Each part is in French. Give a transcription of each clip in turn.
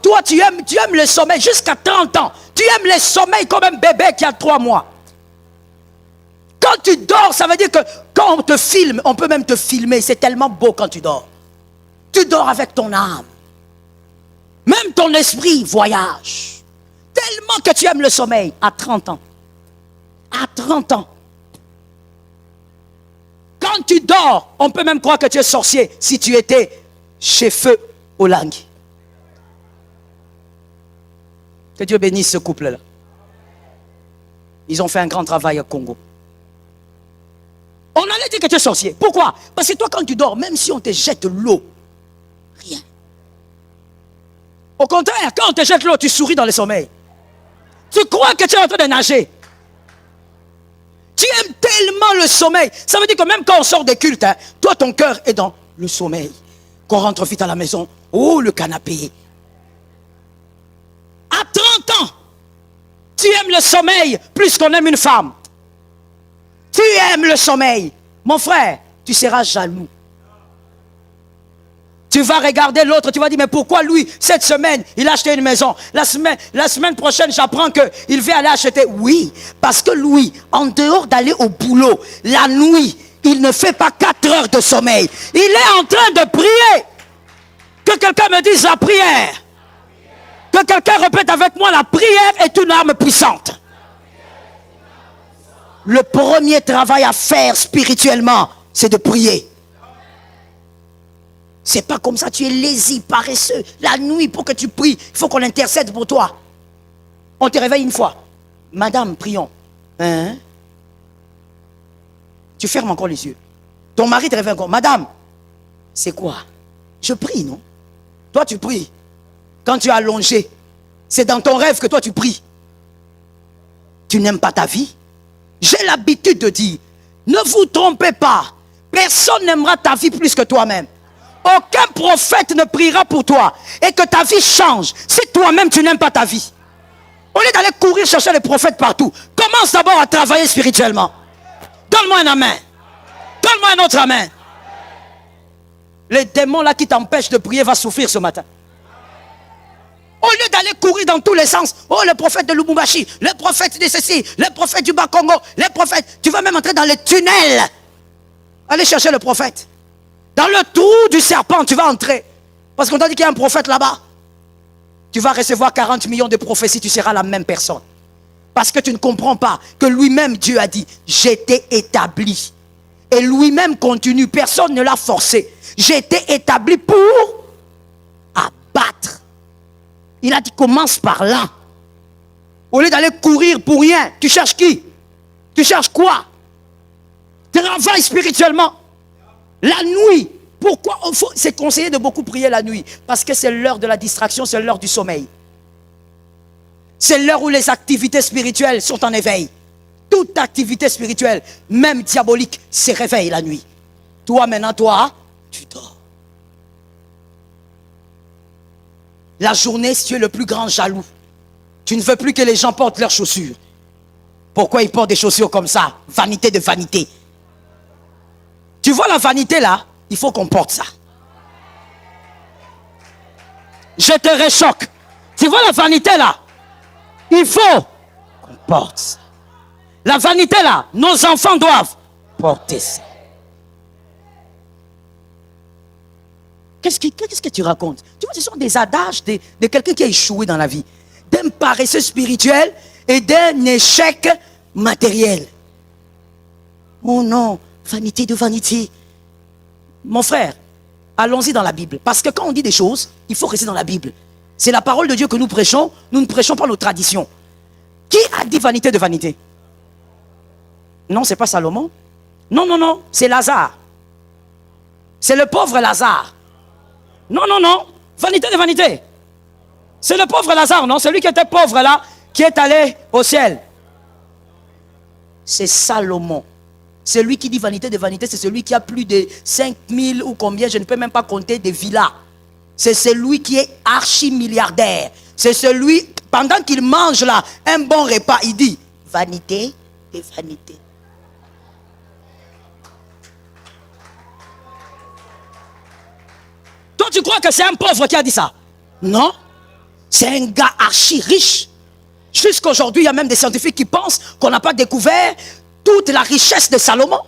Toi, tu aimes le sommeil jusqu'à 30 ans. Tu aimes le sommeil comme un bébé qui a 3 mois. Quand tu dors, ça veut dire que quand on te filme, on peut même te filmer. C'est tellement beau quand tu dors. Tu dors avec ton âme. Même ton esprit voyage. Tellement que tu aimes le sommeil à 30 ans. À 30 ans. Quand tu dors, on peut même croire que tu es sorcier si tu étais chez Feu Olangui. Que Dieu bénisse ce couple-là. Ils ont fait un grand travail au Congo. On allait dire que tu es sorcier. Pourquoi? Parce que toi, quand tu dors, même si on te jette l'eau, rien. Au contraire, quand on te jette l'eau, tu souris dans le sommeil. Tu crois que tu es en train de nager. Tu aimes tellement le sommeil. Ça veut dire que même quand on sort des cultes, hein, toi, ton cœur est dans le sommeil. Qu'on rentre vite à la maison. Oh, le canapé. À 30 ans, tu aimes le sommeil plus qu'on aime une femme. Tu aimes le sommeil. Mon frère, tu seras jaloux. Tu vas regarder l'autre, tu vas dire, mais pourquoi lui, cette semaine, il a acheté une maison. La semaine prochaine, j'apprends qu'il veut aller acheter. Oui, parce que lui, en dehors d'aller au boulot, la nuit, il ne fait pas 4 heures de sommeil. Il est en train de prier. Que quelqu'un me dise la prière. Que quelqu'un répète avec moi, la prière est une arme puissante. Le premier travail à faire spirituellement, c'est de prier. C'est pas comme ça, tu es lazy, paresseux. La nuit, pour que tu pries, il faut qu'on intercède pour toi. On te réveille une fois. Madame, prions. Hein? Tu fermes encore les yeux. Ton mari te réveille encore. Madame, c'est quoi? Je prie, non? Toi, tu pries. Quand tu es allongé, c'est dans ton rêve que toi, tu pries. Tu n'aimes pas ta vie? J'ai l'habitude de dire, ne vous trompez pas. Personne n'aimera ta vie plus que toi-même. Aucun prophète ne priera pour toi et que ta vie change si toi-même tu n'aimes pas ta vie. Au lieu d'aller courir chercher les prophètes partout, commence d'abord à travailler spirituellement. Donne-moi un amen. Donne-moi un autre amen. Les démons là qui t'empêchent de prier vont souffrir ce matin. Au lieu d'aller courir dans tous les sens, oh le prophète de Lubumbashi, le prophète de ceci, le prophète du Bas-Congo, les prophètes, tu vas même entrer dans les tunnels. Allez chercher le prophète. Dans le trou du serpent, tu vas entrer. Parce qu'on t'a dit qu'il y a un prophète là-bas. Tu vas recevoir 40 millions de prophéties, tu seras la même personne. Parce que tu ne comprends pas que lui-même, Dieu a dit, j'étais établi. Et lui-même continue, personne ne l'a forcé. J'étais établi pour abattre. Il a dit, commence par là. Au lieu d'aller courir pour rien, tu cherches qui? Tu cherches quoi? Travaille spirituellement. La nuit, pourquoi c'est conseillé de beaucoup prier la nuit? Parce que c'est l'heure de la distraction, c'est l'heure du sommeil. C'est l'heure où les activités spirituelles sont en éveil. Toute activité spirituelle, même diabolique, se réveille la nuit. Toi maintenant, toi, tu dors. La journée, si tu es le plus grand jaloux, tu ne veux plus que les gens portent leurs chaussures. Pourquoi ils portent des chaussures comme ça? Vanité de vanité. Tu vois la vanité là? Il faut qu'on porte ça. Je te réchoque. Tu vois la vanité là? Il faut qu'on porte ça. La vanité là, nos enfants doivent porter ça. Qu'est-ce que tu racontes? Tu vois, ce sont des adages de quelqu'un qui a échoué dans la vie. D'un paresseux spirituel et d'un échec matériel. Oh non, vanité de vanité. Mon frère, allons-y dans la Bible. Parce que quand on dit des choses, il faut rester dans la Bible. C'est la parole de Dieu que nous prêchons. Nous ne prêchons pas nos traditions. Qui a dit vanité de vanité? Non, c'est pas Salomon. Non, non, non, c'est Lazare. C'est le pauvre Lazare. Non, non, non, vanité de vanité. C'est le pauvre Lazare, non? Celui qui était pauvre là, qui est allé au ciel. C'est Salomon. Celui qui dit vanité de vanité, c'est celui qui a plus de 5000 ou combien, je ne peux même pas compter, des villas. C'est celui qui est archi-milliardaire. C'est celui, pendant qu'il mange là, un bon repas, il dit, vanité de vanité. Toi, tu crois que c'est un pauvre qui a dit ça? Non. C'est un gars archi riche. Jusqu'aujourd'hui, il y a même des scientifiques qui pensent qu'on n'a pas découvert toute la richesse de Salomon.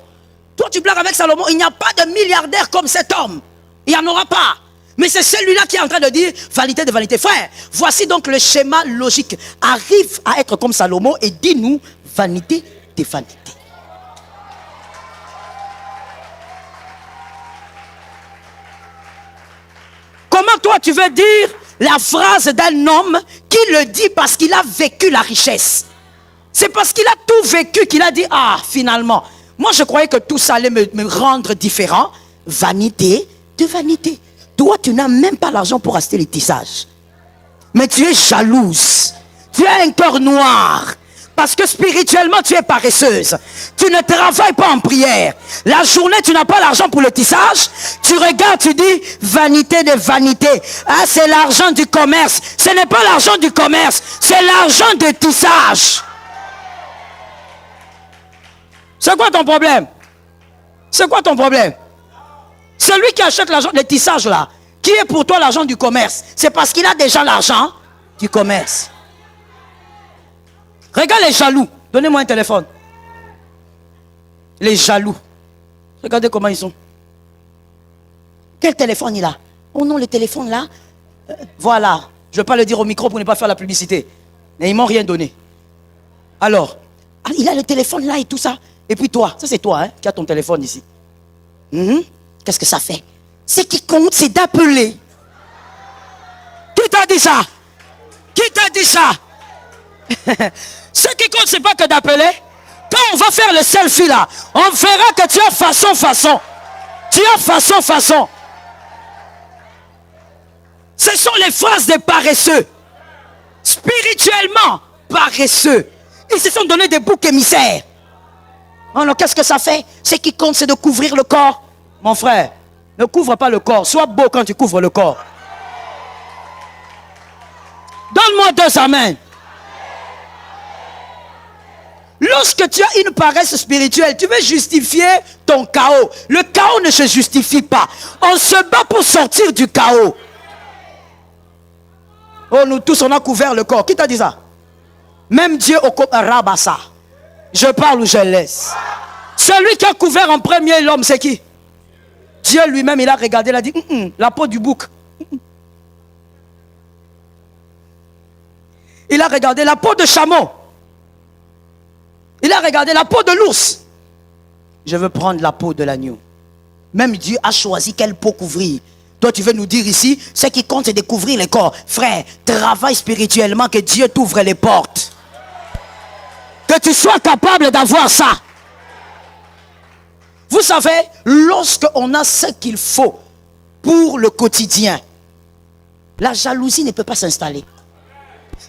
Toi, tu blagues avec Salomon, il n'y a pas de milliardaire comme cet homme. Il n'y en aura pas. Mais c'est celui-là qui est en train de dire vanité de vanité. Frère, voici donc le schéma logique. Arrive à être comme Salomon et dis-nous vanité de vanité. Comment toi tu veux dire la phrase d'un homme qui le dit parce qu'il a vécu la richesse? C'est parce qu'il a tout vécu qu'il a dit, ah, finalement, moi je croyais que tout ça allait me rendre différent. Vanité de vanité. Toi, tu n'as même pas l'argent pour acheter les tissages. Mais tu es jalouse. Tu as un cœur noir. Parce que spirituellement, tu es paresseuse. Tu ne travailles pas en prière. La journée, tu n'as pas l'argent pour le tissage. Tu regardes, tu dis, vanité de vanité. Ah, c'est l'argent du commerce. Ce n'est pas l'argent du commerce. C'est l'argent de tissage. C'est quoi ton problème? C'est quoi ton problème? Celui qui achète l'argent des tissages là, qui est pour toi l'argent du commerce, c'est parce qu'il a déjà l'argent du commerce. Regarde les jaloux. Donnez-moi un téléphone. Les jaloux. Regardez comment ils sont. Quel téléphone il a? Oh non, le téléphone là. Voilà. Je ne vais pas le dire au micro pour ne pas faire la publicité. Mais ils ne m'ont rien donné. Alors, il a le téléphone là et tout ça. Et puis toi, ça c'est toi hein, qui as ton téléphone ici. Qu'est-ce que ça fait? Ce qui compte, c'est d'appeler. Qui t'a dit ça? Qui t'a dit ça? Ce qui compte, c'est pas que d'appeler. Quand on va faire le selfie là, on verra que tu as façon. Tu as façon. Ce sont les phrases des paresseux. Spirituellement paresseux. Ils se sont donné des boucs émissaires. Alors qu'est-ce que ça fait? Ce qui compte, c'est de couvrir le corps. Mon frère, ne couvre pas le corps. Sois beau quand tu couvres le corps. Donne-moi 2 amens. Lorsque tu as une paresse spirituelle, tu veux justifier ton chaos. Le chaos ne se justifie pas. On se bat pour sortir du chaos. Oh, nous tous, on a couvert le corps. Qui t'a dit ça? Même Dieu au Rabassa. Je parle ou je laisse. Celui qui a couvert en premier l'homme, c'est qui? Dieu lui-même, il a regardé, il a dit, la peau du bouc. Il a regardé la peau de chameau. Il a regardé la peau de l'ours. Je veux prendre la peau de l'agneau. Même Dieu a choisi quelle peau couvrir. Toi, tu veux nous dire ici, ce qui compte, c'est de couvrir les corps. Frère, travaille spirituellement, que Dieu t'ouvre les portes. Que tu sois capable d'avoir ça. Vous savez, lorsqu'on a ce qu'il faut pour le quotidien, la jalousie ne peut pas s'installer.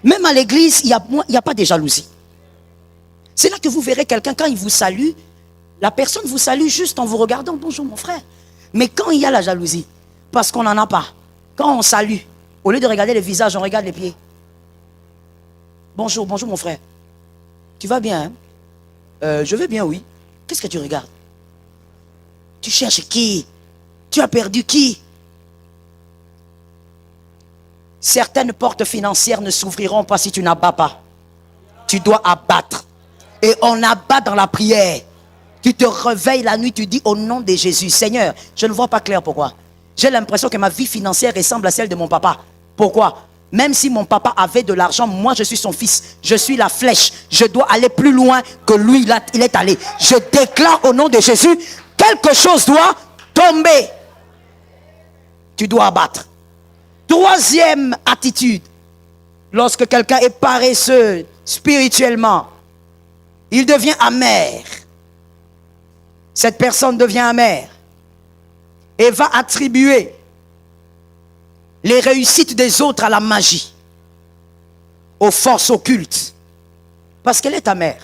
Même à l'église, il n'y a pas de jalousie. C'est là que vous verrez quelqu'un, quand il vous salue, la personne vous salue juste en vous regardant. Bonjour mon frère. Mais quand il y a la jalousie, parce qu'on n'en a pas, quand on salue, au lieu de regarder le visage, on regarde les pieds. Bonjour mon frère. Tu vas bien hein? Je vais bien, oui. Qu'est-ce que tu regardes? Tu cherches qui? Tu as perdu qui? Certaines portes financières ne s'ouvriront pas si tu n'abats pas. Tu dois abattre. Et on abat dans la prière. Tu te réveilles la nuit, tu dis au nom de Jésus, Seigneur, je ne vois pas clair pourquoi. J'ai l'impression que ma vie financière ressemble à celle de mon papa. Pourquoi? Même si mon papa avait de l'argent, moi je suis son fils. Je suis la flèche. Je dois aller plus loin que lui, il est allé. Je déclare au nom de Jésus, quelque chose doit tomber. Tu dois abattre. Troisième attitude. Lorsque quelqu'un est paresseux spirituellement, il devient amer. Cette personne devient amère et va attribuer les réussites des autres à la magie, aux forces occultes, parce qu'elle est amère.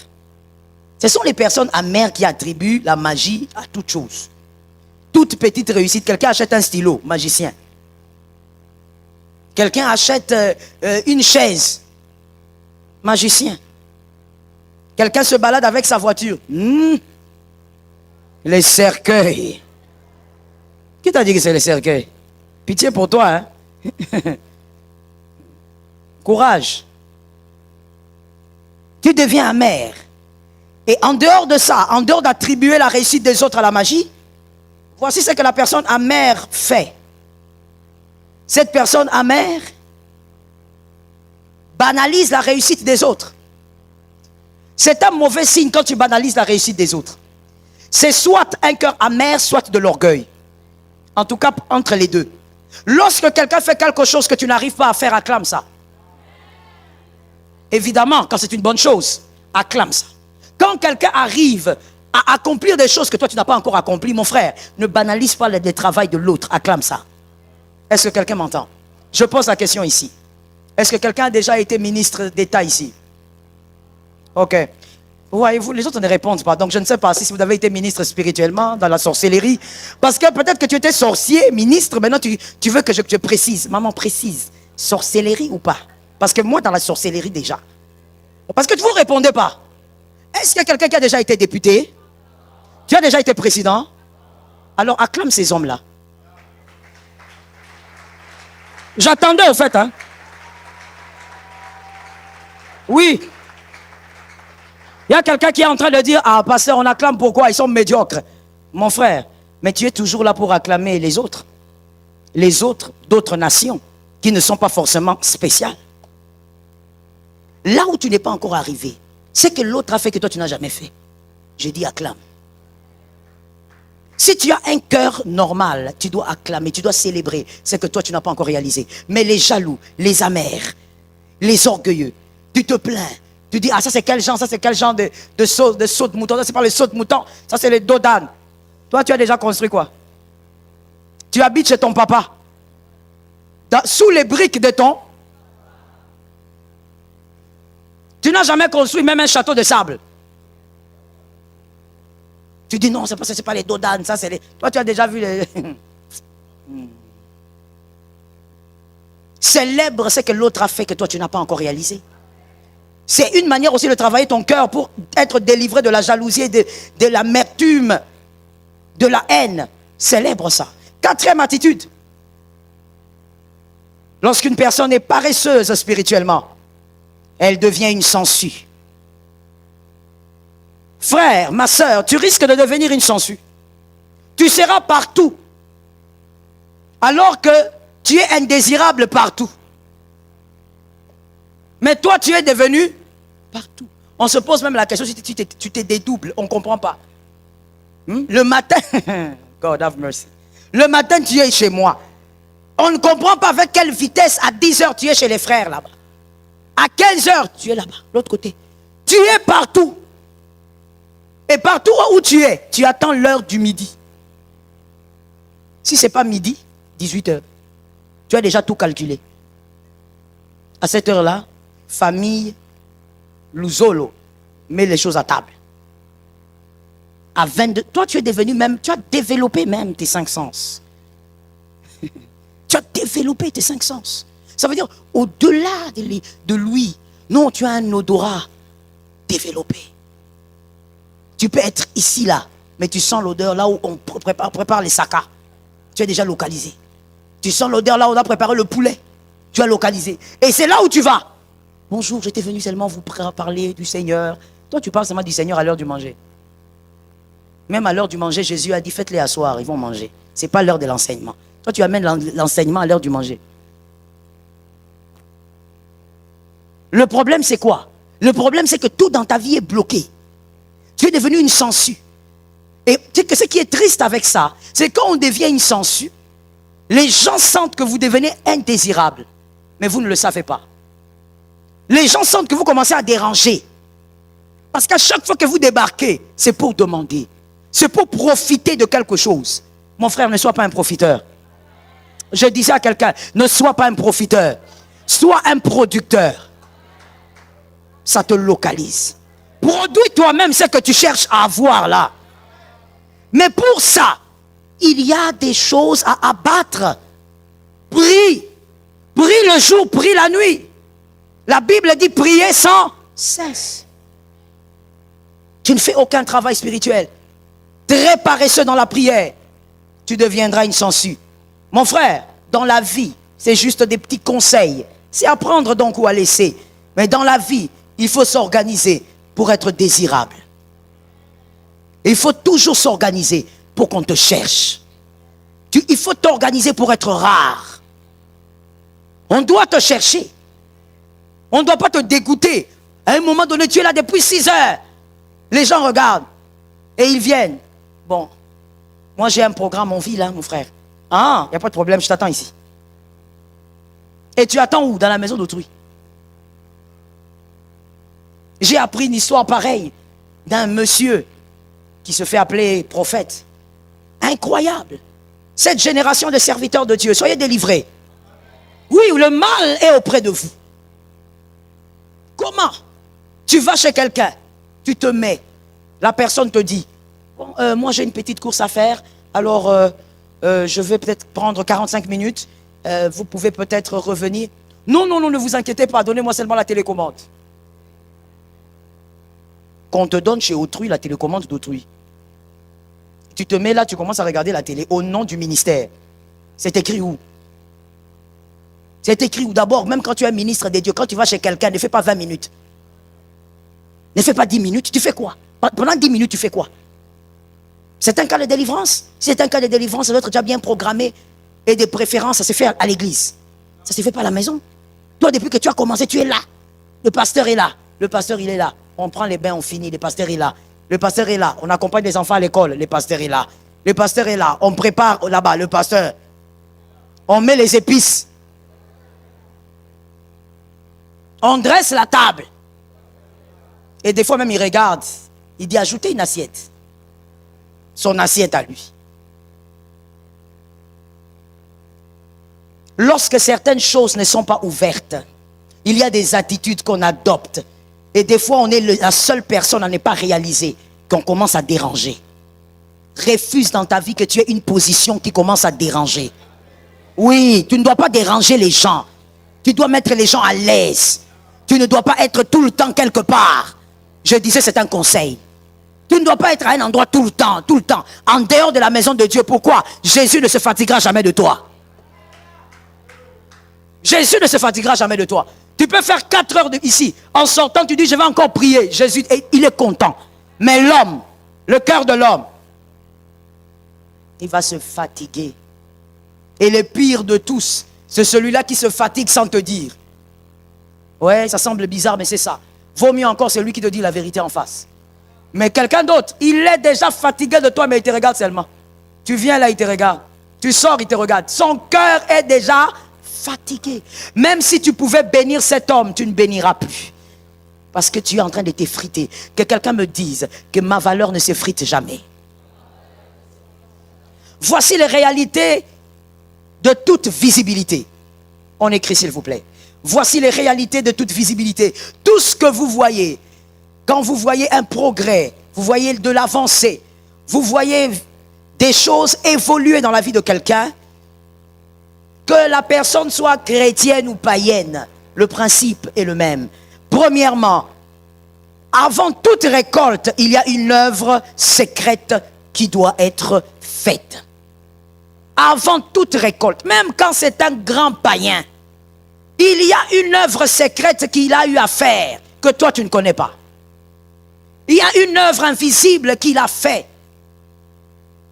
Ce sont les personnes amères qui attribuent la magie à toute chose. Toute petite réussite, quelqu'un achète un stylo, magicien. Quelqu'un achète une chaise, magicien. Quelqu'un se balade avec sa voiture. Les cercueils. Qui t'a dit que c'est les cercueils? Pitié pour toi, hein? Courage. Tu deviens amer. Et en dehors de ça, en dehors d'attribuer la réussite des autres à la magie, voici ce que la personne amère fait. Cette personne amère banalise la réussite des autres. C'est un mauvais signe quand tu banalises la réussite des autres. C'est soit un cœur amer, soit de l'orgueil. En tout cas, entre les deux. Lorsque quelqu'un fait quelque chose que tu n'arrives pas à faire, acclame ça. Évidemment, quand c'est une bonne chose, acclame ça. Quand quelqu'un arrive à accomplir des choses que toi tu n'as pas encore accomplies, mon frère, ne banalise pas le travail de l'autre, acclame ça. Est-ce que quelqu'un m'entend? Je pose la question ici. Est-ce que quelqu'un a déjà été ministre d'État ici? Ok. Voyez-vous, les autres ne répondent pas. Donc je ne sais pas si vous avez été ministre spirituellement dans la sorcellerie. Parce que peut-être que tu étais sorcier, ministre. Maintenant tu veux que je précise. Maman, précise. Sorcellerie ou pas? Parce que moi dans la sorcellerie déjà. Parce que vous ne répondez pas. Est-ce qu'il y a quelqu'un qui a déjà été député? Tu as déjà été président? Alors acclame ces hommes-là. J'attendais au fait. Hein? Oui. Il y a quelqu'un qui est en train de dire, ah pasteur, on acclame pourquoi? Ils sont médiocres. Mon frère, mais tu es toujours là pour acclamer les autres. Les autres d'autres nations qui ne sont pas forcément spéciales. Là où tu n'es pas encore arrivé, c'est que l'autre a fait que toi tu n'as jamais fait. Je dis acclame. Si tu as un cœur normal, tu dois acclamer, tu dois célébrer ce que toi tu n'as pas encore réalisé. Mais les jaloux, les amers, les orgueilleux, tu te plains. Tu dis, ah ça c'est quel genre, de saut de mouton, ça c'est pas le saut de mouton, ça c'est le dos d'âne. Toi tu as déjà construit quoi? Tu habites chez ton papa. Sous les briques de ton... Tu n'as jamais construit même un château de sable. Tu dis non, c'est pas les dos d'âne, ça c'est les... Toi tu as déjà vu les... Célèbre ce que l'autre a fait que toi tu n'as pas encore réalisé. C'est une manière aussi de travailler ton cœur pour être délivré de la jalousie, de l'amertume, de la haine. Célèbre ça. Quatrième attitude. Lorsqu'une personne est paresseuse spirituellement, elle devient une sangsue. Frère, ma soeur, tu risques de devenir une sangsue. Tu seras partout. Alors que tu es indésirable partout. Mais toi, tu es devenu partout. On se pose même la question si tu te dédoubles. On ne comprend pas. Le matin, God have mercy. Le matin, tu es chez moi. On ne comprend pas avec quelle vitesse. À 10 heures, tu es chez les frères là-bas. À 15 heures, tu es là-bas, l'autre côté. Tu es partout. Et partout où tu es, tu attends l'heure du midi. Si ce n'est pas midi, 18 heures. Tu as déjà tout calculé. À cette heure-là, famille, Luzolo, mets les choses à table. À 22, toi tu es devenu même, tu as développé même tes 5 sens. Tu as développé tes 5 sens. Ça veut dire, au-delà de lui, non, tu as un odorat développé. Tu peux être ici, là, mais tu sens l'odeur là où on prépare les sakas. Tu es déjà localisé. Tu sens l'odeur là où on a préparé le poulet. Tu as localisé. Et c'est là où tu vas. Bonjour, j'étais venu seulement vous parler du Seigneur. Toi, tu parles seulement du Seigneur à l'heure du manger. Même à l'heure du manger, Jésus a dit, faites-les asseoir, ils vont manger. Ce n'est pas l'heure de l'enseignement. Toi, tu amènes l'enseignement à l'heure du manger. Le problème, c'est quoi? Le problème, c'est que tout dans ta vie est bloqué. Tu es devenu une sangsue. Et ce qui est triste avec ça, c'est quand on devient une sangsue, les gens sentent que vous devenez indésirable. Mais vous ne le savez pas. Les gens sentent que vous commencez à déranger. Parce qu'à chaque fois que vous débarquez, c'est pour demander. C'est pour profiter de quelque chose. Mon frère, ne sois pas un profiteur. Je disais à quelqu'un, ne sois pas un profiteur. Sois un producteur. Ça te localise. Produis toi-même ce que tu cherches à avoir là. Mais pour ça, il y a des choses à abattre. Prie. Prie le jour, prie la nuit. La Bible dit prier sans cesse. Tu ne fais aucun travail spirituel. Très paresseux dans la prière. Tu deviendras une sangsue. Mon frère, dans la vie, c'est juste des petits conseils C'est à prendre donc ou à laisser. Mais dans la vie, il faut s'organiser pour être désirable. Il faut toujours s'organiser pour qu'on te cherche. Il faut t'organiser pour être rare. On doit te chercher. On ne doit pas te dégoûter. À un moment donné, tu es là depuis 6 heures. Les gens regardent et ils viennent. Bon, moi j'ai un programme, on vit là, mon frère. Ah, il n'y a pas de problème, je t'attends ici. Et tu attends où? Dans la maison d'autrui. J'ai appris une histoire pareille d'un monsieur qui se fait appeler prophète. Incroyable. Cette génération de serviteurs de Dieu, soyez délivrés. Oui, le mal est auprès de vous. Comment? Tu vas chez quelqu'un, tu te mets, la personne te dit, bon, moi j'ai une petite course à faire, alors je vais peut-être prendre 45 minutes, vous pouvez peut-être revenir. Non, non, non, ne vous inquiétez pas, donnez-moi seulement la télécommande. Qu'on te donne chez autrui la télécommande d'autrui. Tu te mets là, tu commences à regarder la télé au nom du ministère. C'est écrit où? C'est écrit où? D'abord, même quand tu es ministre des dieux, quand tu vas chez quelqu'un, ne fais pas 20 minutes. Ne fais pas 10 minutes, tu fais quoi? Pendant 10 minutes, tu fais quoi? C'est un cas de délivrance. Si c'est un cas de délivrance, ça doit être déjà bien programmé. Et de préférence, ça se fait à l'église. Ça ne se fait pas à la maison. Toi, depuis que tu as commencé, tu es là. Le pasteur est là. Le pasteur, il est là. On prend les bains, on finit. Le pasteur est là. Le pasteur est là. On accompagne les enfants à l'école. Le pasteur est là. Le pasteur est là. On prépare là-bas. Le pasteur. On met les épices. On dresse la table. Et des fois même, il regarde. Il dit, ajoutez une assiette. Son assiette à lui. Lorsque certaines choses ne sont pas ouvertes, il y a des attitudes qu'on adopte. Et des fois, on est la seule personne à ne pas réaliser qu'on commence à déranger. Refuse dans ta vie que tu aies une position qui commence à déranger. Oui, tu ne dois pas déranger les gens. Tu dois mettre les gens à l'aise. Tu ne dois pas être tout le temps quelque part. Je disais, c'est un conseil. Tu ne dois pas être à un endroit tout le temps, en dehors de la maison de Dieu. Pourquoi? Jésus ne se fatiguera jamais de toi. Jésus ne se fatiguera jamais de toi. Tu peux faire 4 heures ici. En sortant, tu dis, je vais encore prier. Jésus, il est content. Mais l'homme, le cœur de l'homme, il va se fatiguer. Et le pire de tous, c'est celui-là qui se fatigue sans te dire. Ouais, ça semble bizarre, mais c'est ça. Vaut mieux encore celui qui te dit la vérité en face. Mais quelqu'un d'autre, il est déjà fatigué de toi, mais il te regarde seulement. Tu viens là, il te regarde. Tu sors, il te regarde. Son cœur est déjà fatigué. Même si tu pouvais bénir cet homme, tu ne béniras plus. Parce que tu es en train de t'effriter. Que quelqu'un me dise que ma valeur ne s'effrite jamais. Voici les réalités de toute visibilité. On écrit s'il vous plaît. Voici les réalités de toute visibilité. Tout ce que vous voyez, quand vous voyez un progrès, vous voyez de l'avancée, vous voyez des choses évoluer dans la vie de quelqu'un, que la personne soit chrétienne ou païenne, le principe est le même. Premièrement, avant toute récolte, il y a une œuvre secrète qui doit être faite. Avant toute récolte, même quand c'est un grand païen, il y a une œuvre secrète qu'il a eu à faire, que toi tu ne connais pas. Il y a une œuvre invisible qu'il a fait.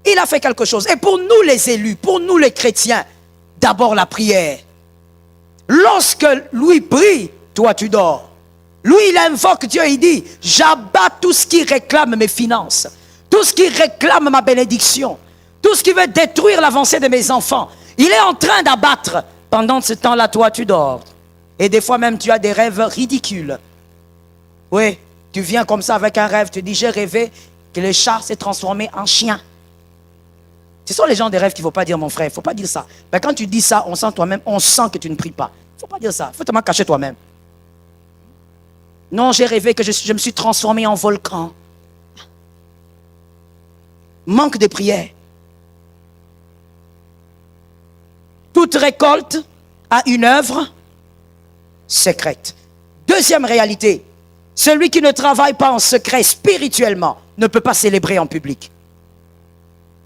Il a fait quelque chose. Et pour nous les élus, pour nous les chrétiens, d'abord la prière. Lorsque lui prie, toi tu dors. Lui il invoque Dieu, il dit, j'abats tout ce qui réclame mes finances, tout ce qui réclame ma bénédiction, tout ce qui veut détruire l'avancée de mes enfants. Il est en train d'abattre. Pendant ce temps-là, toi tu dors. Et des fois même tu as des rêves ridicules. Oui, tu viens comme ça avec un rêve, tu dis, j'ai rêvé que le chat s'est transformé en chien. Ce sont les gens des rêves qu'il ne faut pas dire, mon frère. Il ne faut pas dire ça. Mais quand tu dis ça, on sent toi-même, on sent que tu ne pries pas. Il ne faut pas dire ça. Il faut tellement cacher toi-même. Non, j'ai rêvé que je me suis transformé en volcan. Manque de prière. Toute récolte a une œuvre secrète. Deuxième réalité, celui qui ne travaille pas en secret spirituellement ne peut pas célébrer en public.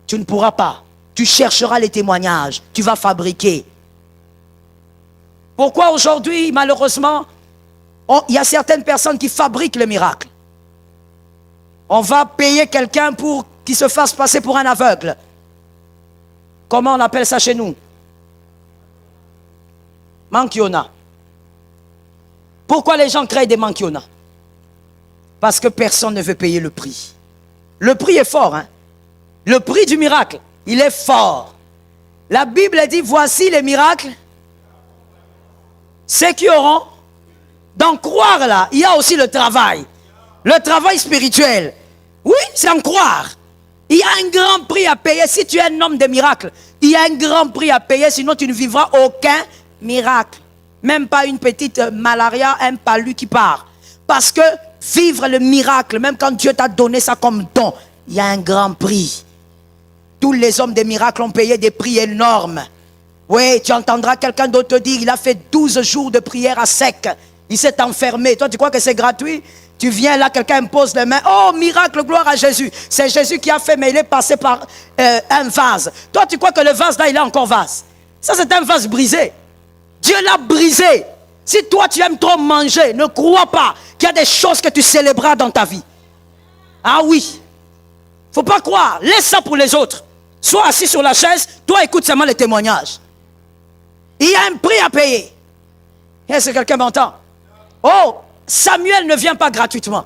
Tu ne pourras pas. Tu chercheras les témoignages. Tu vas fabriquer. Pourquoi aujourd'hui, malheureusement, il y a certaines personnes qui fabriquent le miracle. On va payer quelqu'un pour qu'il se fasse passer pour un aveugle. Comment on appelle ça chez nous? Mankiona. Pourquoi les gens créent des mankiona? Parce que personne ne veut payer le prix. Le prix est fort, hein? Le prix du miracle, il est fort. La Bible dit, voici les miracles. Ceux qui auront, d'en croire là, il y a aussi le travail spirituel. Oui, c'est en croire. Il y a un grand prix à payer. Si tu es un homme de miracle, il y a un grand prix à payer, sinon tu ne vivras aucun miracle. Même pas une petite malaria, un palu qui part. Parce que vivre le miracle, même quand Dieu t'a donné ça comme don, il y a un grand prix. Tous les hommes de miracles ont payé des prix énormes. Oui, tu entendras quelqu'un d'autre te dire, il a fait 12 jours de prière à sec. Il s'est enfermé. Toi, tu crois que c'est gratuit? Tu viens là, quelqu'un me pose les mains. Oh, miracle, gloire à Jésus. C'est Jésus qui a fait, mais il est passé par un vase. Toi, tu crois que le vase là, il est encore vase. Ça, c'est un vase brisé. Dieu l'a brisé. Si toi, tu aimes trop manger, ne crois pas qu'il y a des choses que tu célébreras dans ta vie. Ah oui. Faut pas croire. Laisse ça pour les autres. Sois assis sur la chaise. Toi, écoute seulement les témoignages. Il y a un prix à payer. Est-ce que quelqu'un m'entend? Oh, Samuel ne vient pas gratuitement.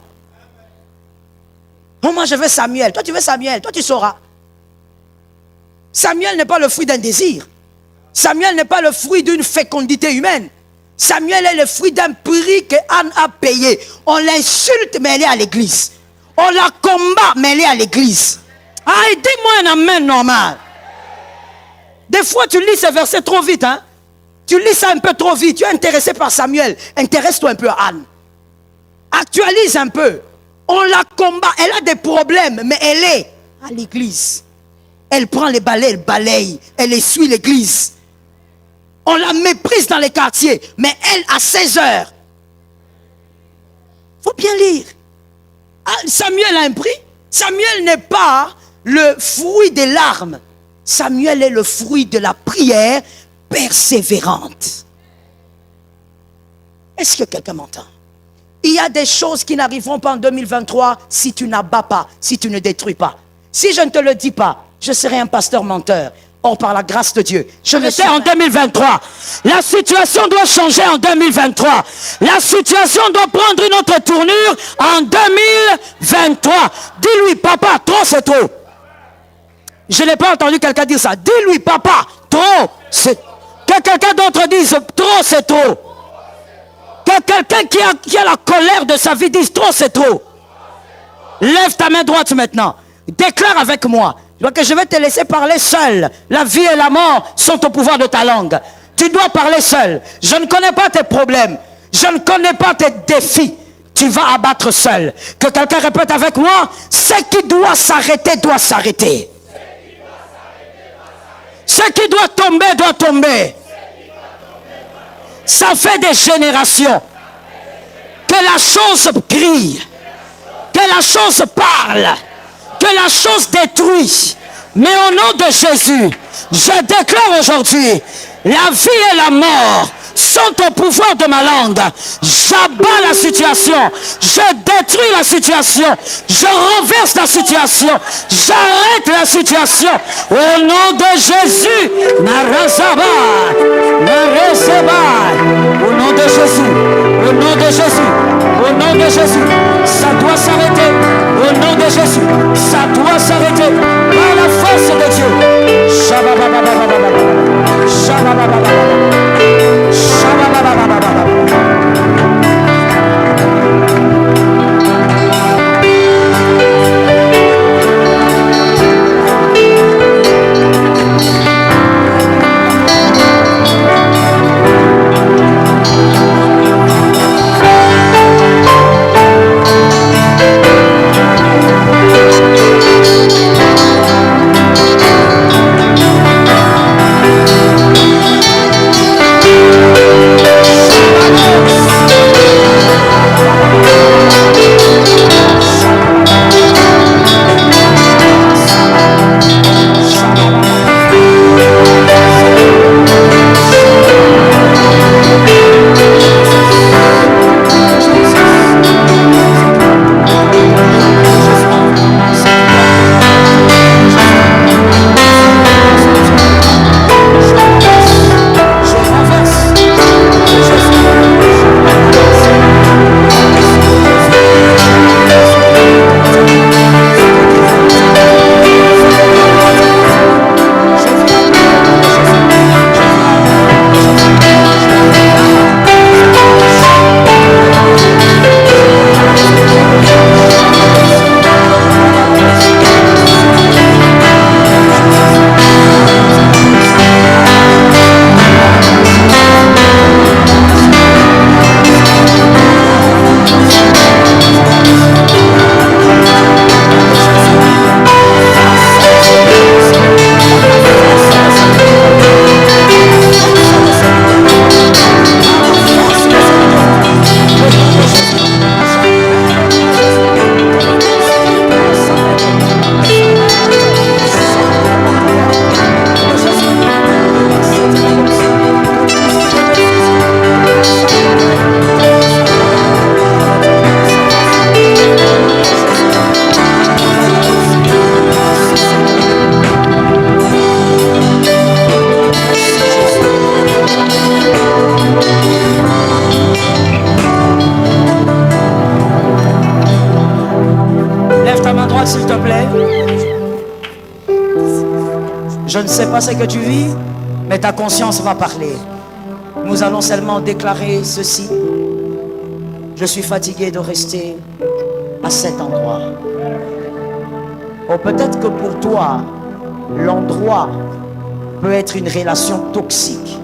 Oh, moi je veux Samuel. Toi tu veux Samuel. Toi tu sauras. Samuel n'est pas le fruit d'un désir. Samuel n'est pas le fruit d'une fécondité humaine. Samuel est le fruit d'un prix que Anne a payé. On l'insulte, mais elle est à l'église. On la combat, mais elle est à l'église. Ah, dis-moi un amen normal. Des fois, tu lis ces versets trop vite. Hein? Tu lis ça un peu trop vite. Tu es intéressé par Samuel. Intéresse-toi un peu à Anne. Actualise un peu. On la combat. Elle a des problèmes, mais elle est à l'église. Elle prend les balais, elle balaye. Elle essuie l'église. On la méprise dans les quartiers, mais elle, à 16 heures. Il faut bien lire. Ah, Samuel a un prix. Samuel n'est pas le fruit des larmes. Samuel est le fruit de la prière persévérante. Est-ce que quelqu'un m'entend? Il y a des choses qui n'arriveront pas en 2023 si tu n'abats pas, si tu ne détruis pas. Si je ne te le dis pas, je serai un pasteur menteur. Or, par la grâce de Dieu, je le sais en 2023. La situation doit changer en 2023. La situation doit prendre une autre tournure en 2023. Dis-lui, papa, trop c'est trop. Je n'ai pas entendu quelqu'un dire ça. Dis-lui, papa, trop c'est... Que quelqu'un d'autre dise, trop c'est trop. Que quelqu'un qui a la colère de sa vie dise, trop c'est trop. Lève ta main droite maintenant. Déclare avec moi. Que je vais te laisser parler seul. La vie et la mort sont au pouvoir de ta langue. Tu dois parler seul. Je ne connais pas tes problèmes. Je ne connais pas tes défis. Tu vas abattre seul. Que quelqu'un répète avec moi. Ce qui doit s'arrêter, doit s'arrêter. Ce qui doit tomber, doit tomber. Ça fait des générations que la chose crie, que la chose parle, que la chose détruit. Mais au nom de Jésus, je déclare aujourd'hui, la vie et la mort sont au pouvoir de ma langue. J'abats la situation, je détruis la situation, je renverse la situation, j'arrête la situation. Au nom de Jésus, au nom de Jésus, au nom de Jésus, au nom de Jésus, ça doit s'arrêter. Au nom de Jésus, ça doit s'arrêter par la force de Dieu. pas ce que tu vis, mais ta conscience va parler. Nous allons seulement déclarer ceci. Je suis fatigué de rester à cet endroit. Ou peut-être que pour toi, l'endroit peut être une relation toxique.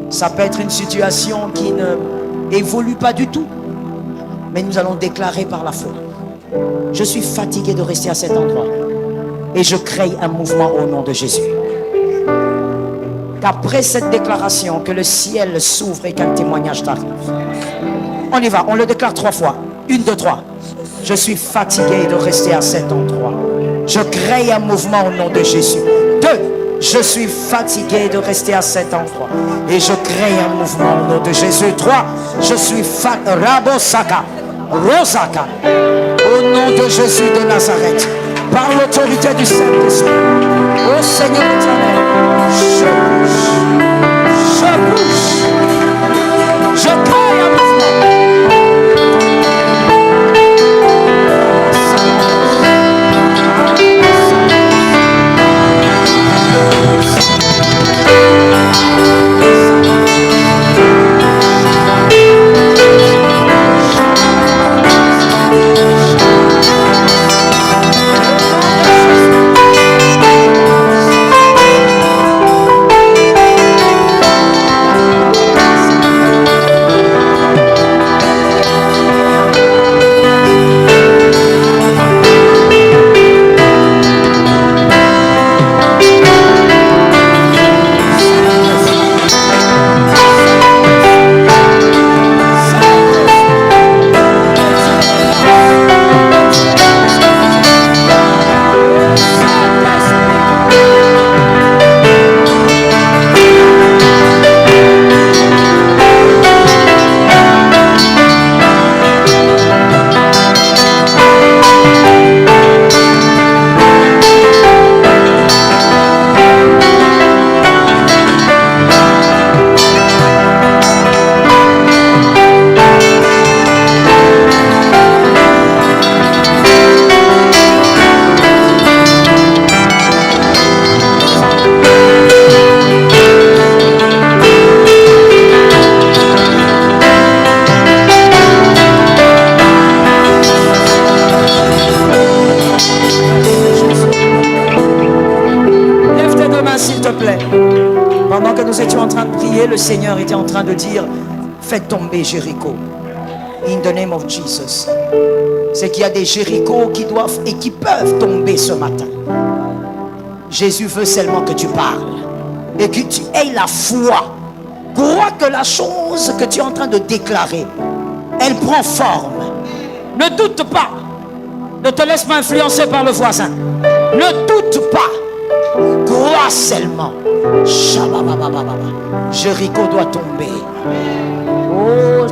Ça peut être une situation qui ne évolue pas du tout. Mais nous allons déclarer par la foi. Je suis fatigué de rester à cet endroit. Et je crée un mouvement au nom de Jésus. Qu'après cette déclaration, que le ciel s'ouvre et qu'un témoignage t'arrive. On y va, on le déclare 3 fois. 1, 2, 3. Je suis fatigué de rester à cet endroit. Je crée un mouvement au nom de Jésus. 2. Je suis fatigué de rester à cet endroit. Et je crée un mouvement au nom de Jésus. 3. Je suis fatigué. Rabosaka. Rosaka. Au nom de Jésus de Nazareth. Par l'autorité du Saint-Esprit. Ô Seigneur éternel. Je bouge. Je crée un mouvement. Pendant que nous étions en train de prier, le Seigneur était en train de dire, faites tomber Jéricho. In the name of Jesus. C'est qu'il y a des Jéricho qui doivent et qui peuvent tomber ce matin. Jésus veut seulement que tu parles et que tu aies la foi. Crois que la chose que tu es en train de déclarer, elle prend forme. Ne doute pas. Ne te laisse pas influencer par le voisin. Ne doute pas. Crois seulement. Jéricho doit tomber. Oh,